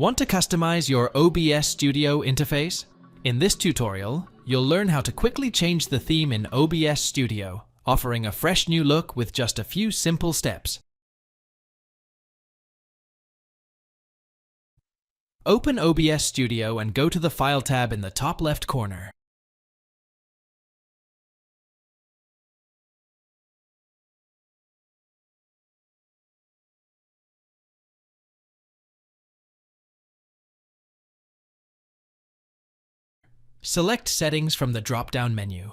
Want to customize your OBS Studio interface? In this tutorial, you'll learn how to quickly change the theme in OBS Studio, offering a fresh new look with just a few simple steps. Open OBS Studio and go to the File tab in the top left corner. Select Settings from the drop-down menu.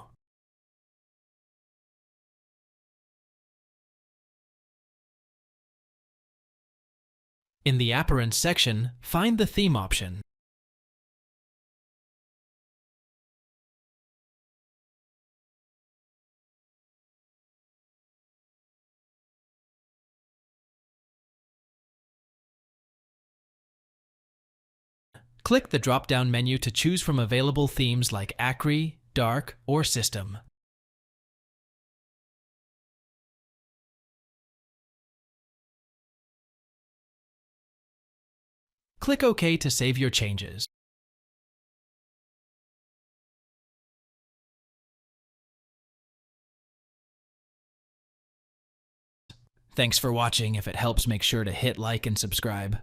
In the Appearance section, find the Theme option. Click the drop-down menu to choose from available themes like Acri, Dark, or System. Click OK to save your changes. Thanks for watching. If it helps, make sure to hit like and subscribe.